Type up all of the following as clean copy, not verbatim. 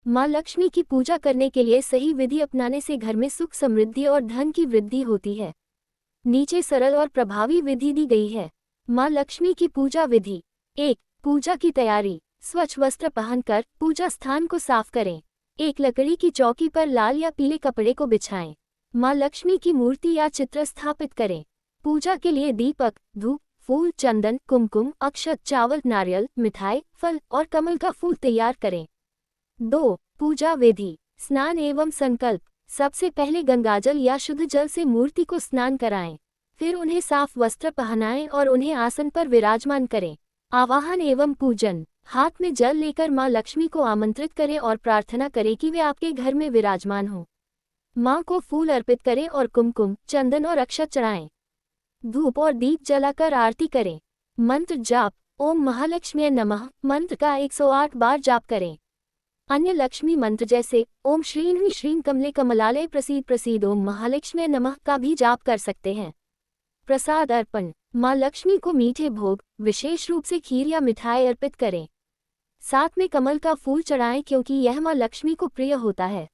माँ लक्ष्मी की पूजा करने के लिए सही विधि अपनाने से घर में सुख समृद्धि और धन की वृद्धि होती है। नीचे सरल और प्रभावी विधि दी गई है। माँ लक्ष्मी की पूजा विधि। 1. पूजा की तैयारी। स्वच्छ वस्त्र पहनकर पूजा स्थान को साफ करें। एक लकड़ी की चौकी पर लाल या पीले कपड़े को बिछाएं। माँ लक्ष्मी की मूर्ति या चित्र स्थापित करें। पूजा के लिए दीपक, धूप, फूल, चंदन, कुमकुम, अक्षत, चावल, नारियल, मिठाई, फल और कमल का फूल तैयार करें। 2. पूजा विधि। स्नान एवं संकल्प। सबसे पहले गंगाजल या शुद्ध जल से मूर्ति को स्नान कराएं। फिर उन्हें साफ वस्त्र पहनाएं और उन्हें आसन पर विराजमान करें। आवाहन एवं पूजन। हाथ में जल लेकर माँ लक्ष्मी को आमंत्रित करें और प्रार्थना करें कि वे आपके घर में विराजमान हों। माँ को फूल अर्पित करें और कुमकुम, चंदन और अक्षत चढ़ाएं। धूप और दीप जलाकर आरती करें। मंत्र जाप। ओम महालक्ष्मी नमः मंत्र का 108 बार जाप करें। अन्य लक्ष्मी मंत्र जैसे ओम श्रीं ह्रीं श्रीं कमले कमलालय प्रसीद प्रसीद ओम महालक्ष्मी नमः का भी जाप कर सकते हैं। प्रसाद अर्पण। माँ लक्ष्मी को मीठे भोग, विशेष रूप से खीर या मिठाई अर्पित करें। साथ में कमल का फूल चढ़ाएं क्योंकि यह माँ लक्ष्मी को प्रिय होता है।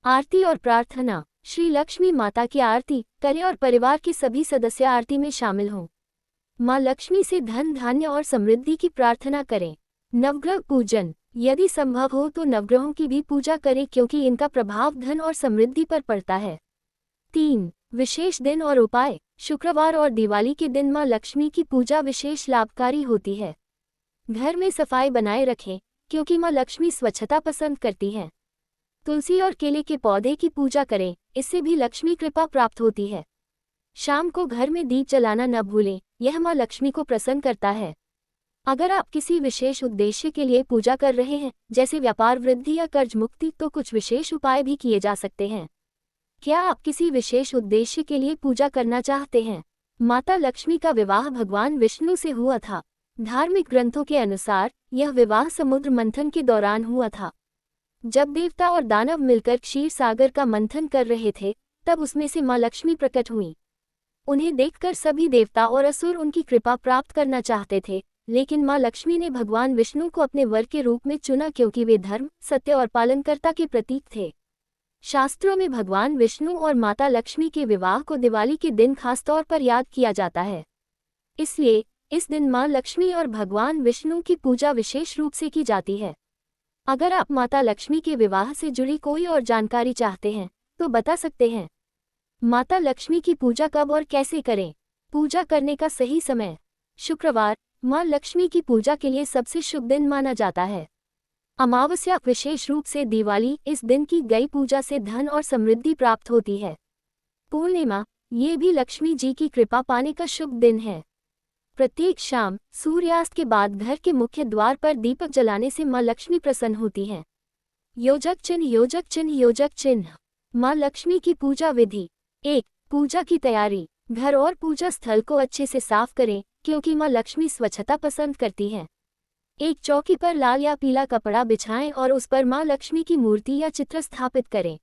आरती और प्रार्थना। श्री लक्ष्मी माता की आरती करें और परिवार के सभी सदस्य आरती में शामिल हों। माँ लक्ष्मी से धन धान्य और समृद्धि की प्रार्थना करें। नवग्रह पूजन। यदि संभव हो तो नवग्रहों की भी पूजा करें क्योंकि इनका प्रभाव धन और समृद्धि पर पड़ता है। 3. विशेष दिन और उपाय। शुक्रवार और दिवाली के दिन माँ लक्ष्मी की पूजा विशेष लाभकारी होती है। घर में सफाई बनाए रखें क्योंकि माँ लक्ष्मी स्वच्छता पसंद करती हैं। तुलसी और केले के पौधे की पूजा करें, इससे भी लक्ष्मी कृपा प्राप्त होती है। शाम को घर में दीप जलाना न भूलें, यह माँ लक्ष्मी को प्रसन्न करता है। अगर आप किसी विशेष उद्देश्य के लिए पूजा कर रहे हैं, जैसे व्यापार वृद्धि या कर्ज मुक्ति, तो कुछ विशेष उपाय भी किए जा सकते हैं। क्या आप किसी विशेष उद्देश्य के लिए पूजा करना चाहते हैं? माता लक्ष्मी का विवाह भगवान विष्णु से हुआ था। धार्मिक ग्रंथों के अनुसार यह विवाह समुद्र मंथन के दौरान हुआ था। जब देवता और दानव मिलकर क्षीर सागर का मंथन कर रहे थे, तब उसमें से माँ लक्ष्मी प्रकट हुई। उन्हें देखकर सभी देवता और असुर उनकी कृपा प्राप्त करना चाहते थे, लेकिन माँ लक्ष्मी ने भगवान विष्णु को अपने वर के रूप में चुना क्योंकि वे धर्म, सत्य और पालनकर्ता के प्रतीक थे। शास्त्रों में भगवान विष्णु और माता लक्ष्मी के विवाह को दिवाली के दिन खासतौर पर याद किया जाता है। इसलिए इस दिन माँ लक्ष्मी और भगवान विष्णु की पूजा विशेष रूप से की जाती है। अगर आप माता लक्ष्मी के विवाह से जुड़ी कोई और जानकारी चाहते हैं तो बता सकते हैं। माता लक्ष्मी की पूजा कब और कैसे करें? पूजा करने का सही समय। शुक्रवार माँ लक्ष्मी की पूजा के लिए सबसे शुभ दिन माना जाता है। अमावस्या विशेष रूप से दिवाली, इस दिन की गई पूजा से धन और समृद्धि प्राप्त होती है। पूर्णिमा, ये भी लक्ष्मी जी की कृपा पाने का शुभ दिन है। प्रत्येक शाम सूर्यास्त के बाद घर के मुख्य द्वार पर दीपक जलाने से माँ लक्ष्मी प्रसन्न होती हैं। योजक चिन्ह योजक चिन्ह योजक चिन्ह। माँ लक्ष्मी की पूजा विधि। 1. पूजा की तैयारी। घर और पूजा स्थल को अच्छे से साफ करें क्योंकि माँ लक्ष्मी स्वच्छता पसंद करती हैं। एक चौकी पर लाल या पीला कपड़ा बिछाएं और उस पर माँ लक्ष्मी की मूर्ति या चित्र स्थापित करें।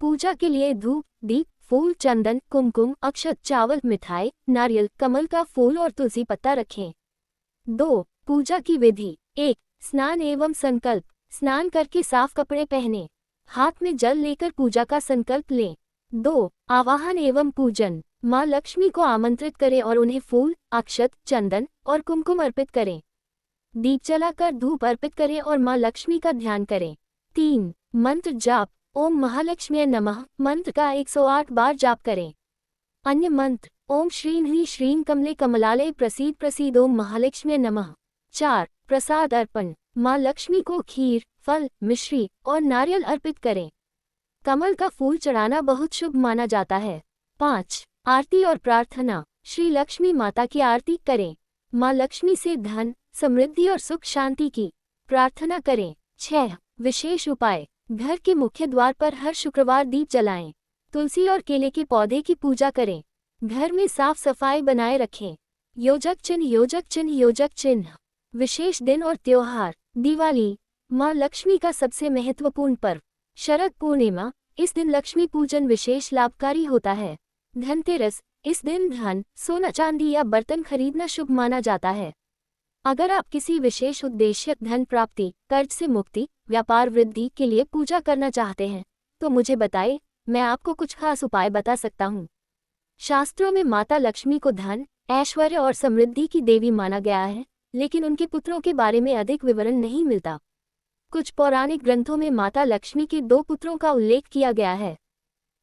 पूजा के लिए धूप, दीप, फूल, चंदन, कुमकुम, अक्षत, चावल, मिठाई, नारियल, कमल का फूल और तुलसी पत्ता रखें। 2. पूजा की विधि। 1. स्नान एवं संकल्प। स्नान करके साफ कपड़े पहनें। हाथ में जल लेकर पूजा का संकल्प लें। 2. आवाहन एवं पूजन। माँ लक्ष्मी को आमंत्रित करें और उन्हें फूल, अक्षत, चंदन और कुमकुम अर्पित करें। दीप जलाकर धूप अर्पित करें और माँ लक्ष्मी का ध्यान करें। 3. मंत्र जाप। ओम महालक्ष्मी नमः मंत्र का 108 बार जाप करें। अन्य मंत्र ओम श्रीं ह्रीं श्रीं कमले कमलालय प्रसीद प्रसीद ओम महालक्ष्मी नमः। 4. प्रसाद अर्पण। माँ लक्ष्मी को खीर, फल, मिश्री और नारियल अर्पित करें। कमल का फूल चढ़ाना बहुत शुभ माना जाता है। 5. आरती और प्रार्थना। श्री लक्ष्मी माता की आरती करें। माँ लक्ष्मी से धन, समृद्धि और सुख शांति की प्रार्थना करें। 6. विशेष उपाय। घर के मुख्य द्वार पर हर शुक्रवार दीप जलाएं। तुलसी और केले के पौधे की पूजा करें। घर में साफ सफाई बनाए रखें। योजक चिन्ह योजक चिन्ह योजक चिन्ह। विशेष दिन और त्योहार। दिवाली, माँ लक्ष्मी का सबसे महत्वपूर्ण पर्व। शरद पूर्णिमा, इस दिन लक्ष्मी पूजन विशेष लाभकारी होता है। धनतेरस, इस दिन धन, सोना चांदी या बर्तन खरीदना शुभ माना जाता है। अगर आप किसी विशेष उद्देश्य, धन प्राप्ति, कर्ज से मुक्ति, व्यापार वृद्धि के लिए पूजा करना चाहते हैं तो मुझे बताएं, मैं आपको कुछ खास उपाय बता सकता हूँ। शास्त्रों में माता लक्ष्मी को धन, ऐश्वर्य और समृद्धि की देवी माना गया है, लेकिन उनके पुत्रों के बारे में अधिक विवरण नहीं मिलता। कुछ पौराणिक ग्रंथों में माता लक्ष्मी के 2 पुत्रों का उल्लेख किया गया है।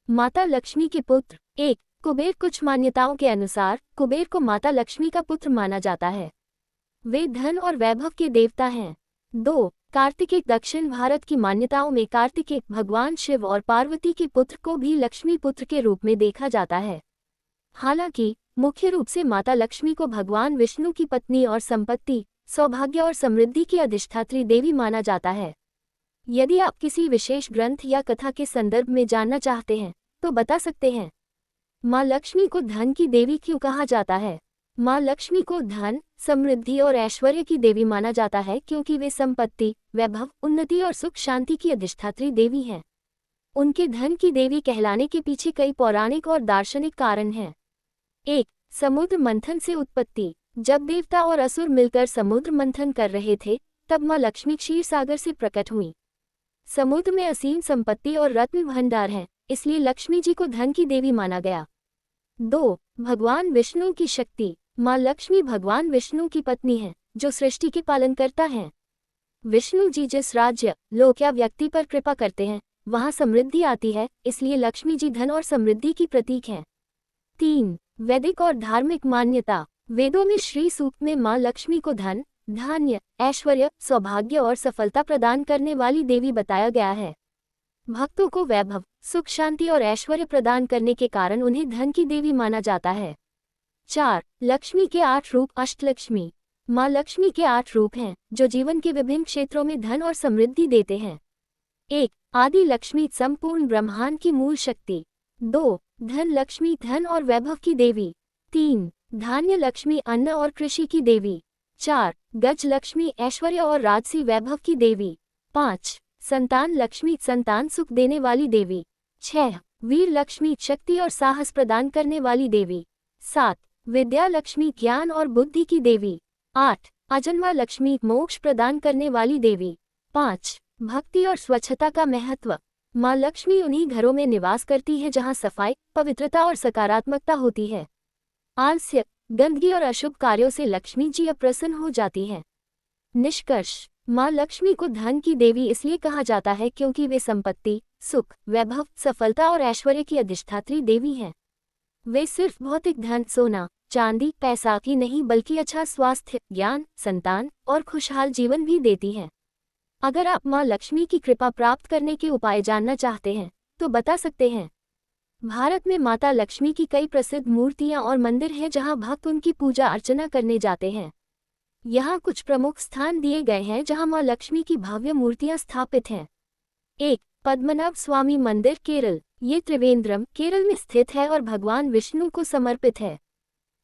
माता लक्ष्मी के पुत्र 1. कुबेर। कुछ मान्यताओं के अनुसार कुबेर को माता लक्ष्मी का पुत्र माना जाता है। वे धन और वैभव के देवता हैं। 2. कार्तिकेय। दक्षिण भारत की मान्यताओं में कार्तिकेय भगवान शिव और पार्वती के पुत्र को भी लक्ष्मी पुत्र के रूप में देखा जाता है। हालांकि मुख्य रूप से माता लक्ष्मी को भगवान विष्णु की पत्नी और संपत्ति, सौभाग्य और समृद्धि की अधिष्ठात्री देवी माना जाता है। यदि आप किसी विशेष ग्रंथ या कथा के संदर्भ में जानना चाहते हैं तो बता सकते हैं। माँ लक्ष्मी को धन की देवी क्यों कहा जाता है? माँ लक्ष्मी को धन, समृद्धि और ऐश्वर्य की देवी माना जाता है क्योंकि वे संपत्ति, वैभव, उन्नति और सुख शांति की अधिष्ठात्री देवी हैं। उनके धन की देवी कहलाने के पीछे कई पौराणिक और दार्शनिक कारण हैं। 1. समुद्र मंथन से उत्पत्ति। जब देवता और असुर मिलकर समुद्र मंथन कर रहे थे तब माँ लक्ष्मी क्षीर सागर से प्रकट हुई। समुद्र में असीम संपत्ति और रत्न भंडार हैं, इसलिए लक्ष्मी जी को धन की देवी माना गया। 2. भगवान विष्णु की शक्ति। माँ लक्ष्मी भगवान विष्णु की पत्नी हैं, जो सृष्टि के पालनकर्ता हैं। विष्णु जी जिस राज्य, लोक या व्यक्ति पर कृपा करते हैं वहाँ समृद्धि आती है, इसलिए लक्ष्मी जी धन और समृद्धि की प्रतीक हैं। 3. वैदिक और धार्मिक मान्यता। वेदों में श्री सूक्त में माँ लक्ष्मी को धन, धान्य, ऐश्वर्य, सौभाग्य और सफलता प्रदान करने वाली देवी बताया गया है। भक्तों को वैभव, सुख शांति और ऐश्वर्य प्रदान करने के कारण उन्हें धन की देवी माना जाता है। 4. लक्ष्मी के 8 रूप। अष्टलक्ष्मी। माँ लक्ष्मी के 8 रूप हैं जो जीवन के विभिन्न क्षेत्रों में धन और समृद्धि देते हैं। 1. आदि लक्ष्मी, संपूर्ण ब्रह्मांड की मूल शक्ति। 2. धन लक्ष्मी, धन और वैभव की देवी। 3. धान्य लक्ष्मी, अन्न और कृषि की देवी। 4. गज लक्ष्मी, ऐश्वर्य और राजसी वैभव की देवी। 5. संतान लक्ष्मी, संतान सुख देने वाली देवी। 6. वीर लक्ष्मी, शक्ति और साहस प्रदान करने वाली देवी। 7. विद्या लक्ष्मी, ज्ञान और बुद्धि की देवी। 8. अजन्मा लक्ष्मी, मोक्ष प्रदान करने वाली देवी। 5. भक्ति और स्वच्छता का महत्व। माँ लक्ष्मी उन्हीं घरों में निवास करती है जहाँ सफाई, पवित्रता और सकारात्मकता होती है। आलस्य, गंदगी और अशुभ कार्यों से लक्ष्मी जी अप्रसन्न हो जाती हैं। निष्कर्ष, माँ लक्ष्मी को धन की देवी इसलिए कहा जाता है क्योंकि वे संपत्ति, सुख, वैभव, सफलता और ऐश्वर्य की अधिष्ठात्री देवी हैं। वे सिर्फ भौतिक धन, सोना, चांदी, पैसा ही नहीं बल्कि अच्छा स्वास्थ्य, ज्ञान, संतान और खुशहाल जीवन भी देती हैं। अगर आप माँ लक्ष्मी की कृपा प्राप्त करने के उपाय जानना चाहते हैं तो बता सकते हैं। भारत में माता लक्ष्मी की कई प्रसिद्ध मूर्तियां और मंदिर हैं जहां भक्त उनकी पूजा अर्चना करने जाते हैं। यहाँ कुछ प्रमुख स्थान दिए गए हैं जहां माँ लक्ष्मी की भव्य मूर्तियां स्थापित हैं। 1. पद्मनाभ स्वामी मंदिर, केरल। ये त्रिवेंद्रम, केरल में स्थित है और भगवान विष्णु को समर्पित है।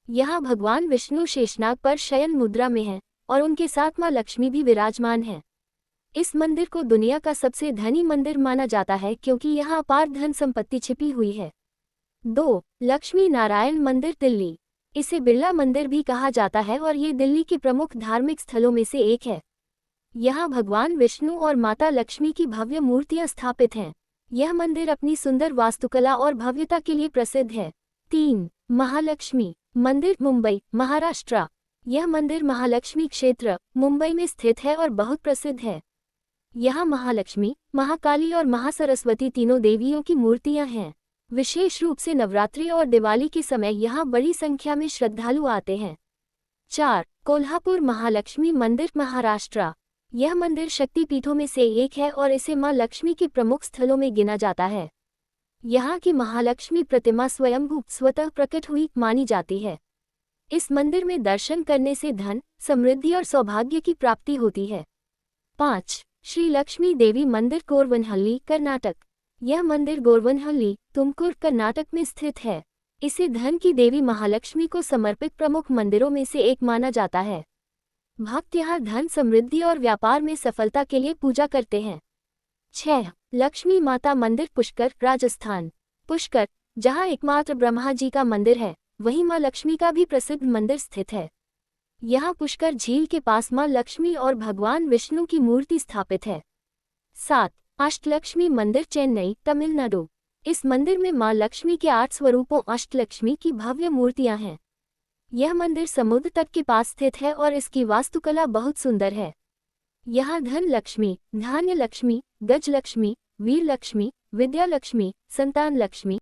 यहाँ भगवान विष्णु शेषनाग पर शयन मुद्रा में हैं और उनके साथ माँ लक्ष्मी भी विराजमान हैं। इस मंदिर को दुनिया का सबसे धनी मंदिर माना जाता है क्योंकि यहाँ अपार धन संपत्ति छिपी हुई है। 2. लक्ष्मी नारायण मंदिर, दिल्ली। इसे बिरला मंदिर भी कहा जाता है और ये दिल्ली के प्रमुख धार्मिक स्थलों में से एक है। यहाँ भगवान विष्णु और माता लक्ष्मी की भव्य मूर्तियां स्थापित हैं। यह मंदिर अपनी सुंदर वास्तुकला और भव्यता के लिए प्रसिद्ध है। 3. महालक्ष्मी मंदिर, मुंबई, महाराष्ट्र। यह मंदिर महालक्ष्मी क्षेत्र, मुंबई में स्थित है और बहुत प्रसिद्ध है। यहाँ महालक्ष्मी, महाकाली और महासरस्वती तीनों देवियों की मूर्तियां हैं। विशेष रूप से नवरात्रि और दिवाली के समय यहाँ बड़ी संख्या में श्रद्धालु आते हैं। 4. कोल्हापुर महालक्ष्मी मंदिर, महाराष्ट्र। यह मंदिर शक्तिपीठों में से एक है और इसे माँ लक्ष्मी के प्रमुख स्थलों में गिना जाता है। यहाँ की महालक्ष्मी प्रतिमा स्वयंभू स्वतः प्रकट हुई मानी जाती है। इस मंदिर में दर्शन करने से धन, समृद्धि और सौभाग्य की प्राप्ति होती है। 5. श्री लक्ष्मी देवी मंदिर, गोरवनहल्ली, कर्नाटक। यह मंदिर गोरवनहल्ली, तुमकुर, कर्नाटक में स्थित है। इसे धन की देवी महालक्ष्मी को समर्पित प्रमुख मंदिरों में से एक माना जाता है। भक्त यहाँ धन, समृद्धि और व्यापार में सफलता के लिए पूजा करते हैं। 6. लक्ष्मी माता मंदिर, पुष्कर, राजस्थान। पुष्कर, जहाँ एकमात्र ब्रह्मा जी का मंदिर है, वहीं माँ लक्ष्मी का भी प्रसिद्ध मंदिर स्थित है। यहाँ पुष्कर झील के पास माँ लक्ष्मी और भगवान विष्णु की मूर्ति स्थापित है। 7. अष्टलक्ष्मी मंदिर, चेन्नई, तमिलनाडु। इस मंदिर में मां लक्ष्मी के 8 स्वरूपों अष्टलक्ष्मी की भव्य मूर्तियां हैं। यह मंदिर समुद्र तट के पास स्थित है और इसकी वास्तुकला बहुत सुंदर है। यहाँ धन लक्ष्मी, धान्य लक्ष्मी, गज लक्ष्मी, वीर लक्ष्मी, विद्या लक्ष्मी, संतान लक्ष्मी,